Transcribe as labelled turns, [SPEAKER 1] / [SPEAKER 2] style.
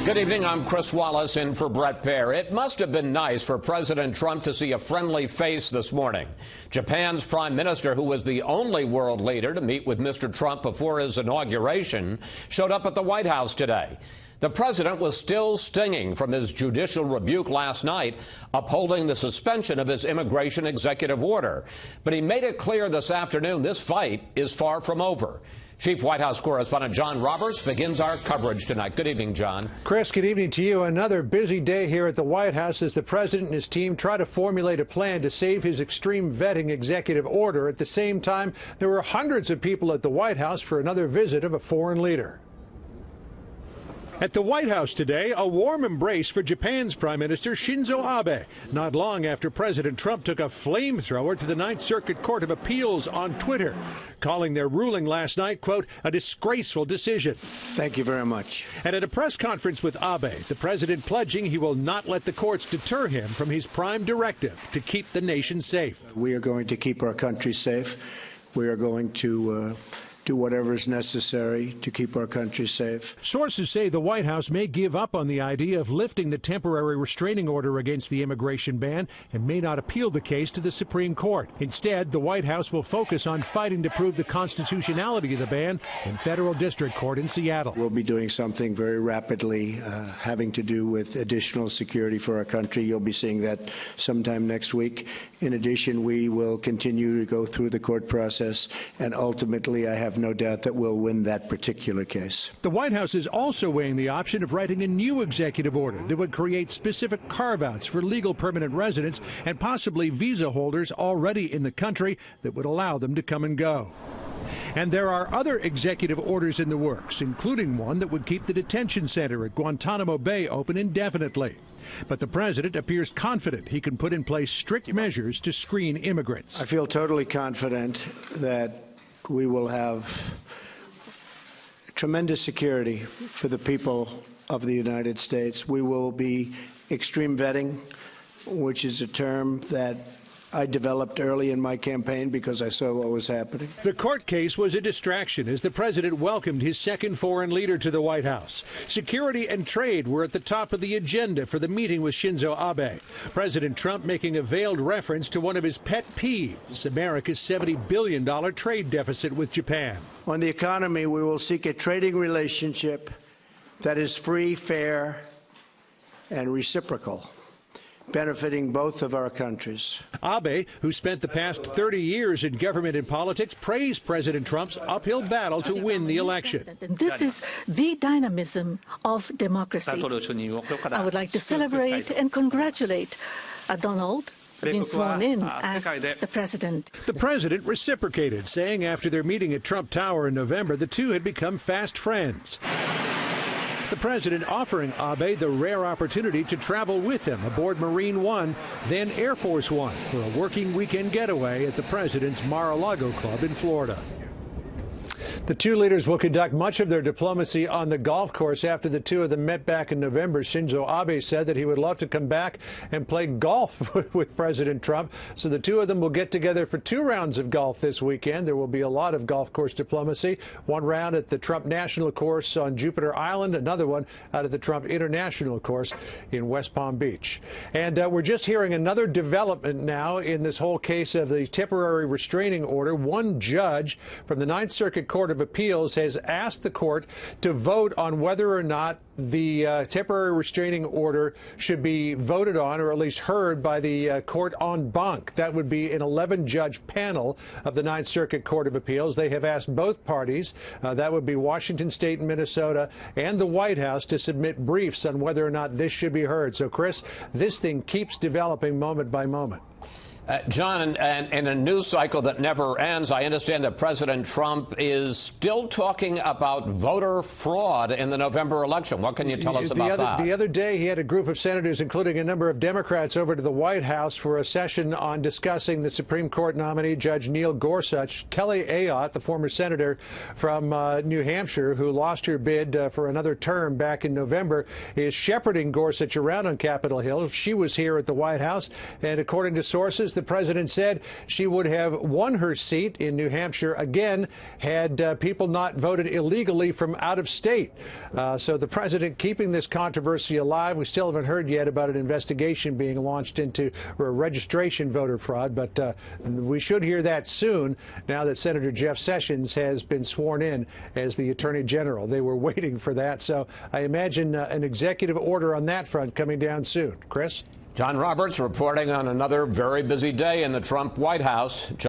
[SPEAKER 1] Good evening, I'm Chris Wallace in for Brett Baer. It must have been nice for President Trump to see a friendly face this morning. Japan's prime minister, who was the only world leader to meet with Mr. Trump before his inauguration, showed up at the White House today. The president was still stinging from his judicial rebuke last night, upholding the suspension of his immigration executive order. But he made it clear this afternoon this fight is far from over. Chief White House correspondent John Roberts begins our coverage tonight. Good evening, John.
[SPEAKER 2] Chris, good evening to you. Another busy day here at the White House as the president and his team try to formulate a plan to save his extreme vetting executive order. At the same time, there were hundreds of people at the White House for another visit of a foreign leader. At the White House today, a warm embrace for Japan's Prime Minister Shinzo Abe, not long after President Trump took a flamethrower to the Ninth Circuit Court of Appeals on Twitter, calling their ruling last night, quote, a disgraceful decision.
[SPEAKER 3] Thank you very much.
[SPEAKER 2] And at a press conference with Abe, the president pledging he will not let the courts deter him from his prime directive to keep the nation safe.
[SPEAKER 3] We are going to keep our country safe. We are going to do whatever is necessary to keep our country safe.
[SPEAKER 2] Sources say the White House may give up on the idea of lifting the temporary restraining order against the immigration ban and may not appeal the case to the Supreme Court. Instead, the White House will focus on fighting to prove the constitutionality of the ban in federal district court in Seattle.
[SPEAKER 3] We'll be doing something very rapidly having to do with additional security for our country. You'll be seeing that sometime next week. In addition, we will continue to go through the court process, and ultimately I have no doubt that we'll win that particular case.
[SPEAKER 2] The White House is also weighing the option of writing a new executive order that would create specific carve-outs for legal permanent residents and possibly visa holders already in the country that would allow them to come and go. And there are other executive orders in the works, including one that would keep the detention center at Guantanamo Bay open indefinitely. But the president appears confident he can put in place strict measures to screen immigrants.
[SPEAKER 3] I feel totally confident that we will have tremendous security for the people of the United States. We will be extreme vetting, which is a term that I developed early in my campaign because I saw what was happening.
[SPEAKER 2] The court case was a distraction as the president welcomed his second foreign leader to the White House. Security and trade were at the top of the agenda for the meeting with Shinzo Abe. President Trump making a veiled reference to one of his pet peeves, America's $70 billion trade deficit with Japan.
[SPEAKER 3] On the economy, we will seek a trading relationship that is free, fair, and reciprocal, benefiting both of our countries.
[SPEAKER 2] Abe, who spent the past 30 years in government and politics, praised President Trump's uphill battle to win the election.
[SPEAKER 4] This is the dynamism of democracy. I would like to celebrate and congratulate Donald being sworn in as the president.
[SPEAKER 2] The president reciprocated, saying after their meeting at Trump Tower in November, the two had become fast friends. The president offering Abe the rare opportunity to travel with him aboard Marine One, then Air Force One, for a working weekend getaway at the president's Mar-a-Lago club in Florida. The two leaders will conduct much of their diplomacy on the golf course after the two of them met back in November. Shinzo Abe said that he would love to come back and play golf with President Trump. So the two of them will get together for 2 rounds of golf this weekend. There will be a lot of golf course diplomacy. 1 round at the Trump National Course on Jupiter Island, another one out of the Trump International Course in West Palm Beach. And we're just hearing another development now in this whole case of the temporary restraining order. One judge from the Ninth Circuit Court of Appeals has asked the court to vote on whether or not the temporary restraining order should be voted on or at least heard by the court en banc. That would be an 11-judge panel of the Ninth Circuit Court of Appeals. They have asked both parties, that would be Washington State and Minnesota, and the White House, to submit briefs on whether or not this should be heard. So, Chris, this thing keeps developing moment by moment.
[SPEAKER 1] John, and in a news cycle that never ends, I understand that President Trump is still talking about voter fraud in the November election. What can you tell us about that?
[SPEAKER 2] The other day, he had a group of senators, including a number of Democrats, over to the White House for a session on discussing the Supreme Court nominee, Judge Neil Gorsuch. Kelly Ayotte, the former senator from New Hampshire, who lost her bid for another term back in November, is shepherding Gorsuch around on Capitol Hill. She was here at the White House, and according to sources, the president said she would have won her seat in New Hampshire again had people not voted illegally from out of state. So the president keeping this controversy alive. We still haven't heard yet about an investigation being launched into registration voter fraud, but we should hear that soon now that Senator Jeff Sessions has been sworn in as the Attorney General. They were waiting for that, so I imagine an executive order on that front coming down soon. Chris?
[SPEAKER 1] John Roberts reporting on another very busy day in the Trump White House.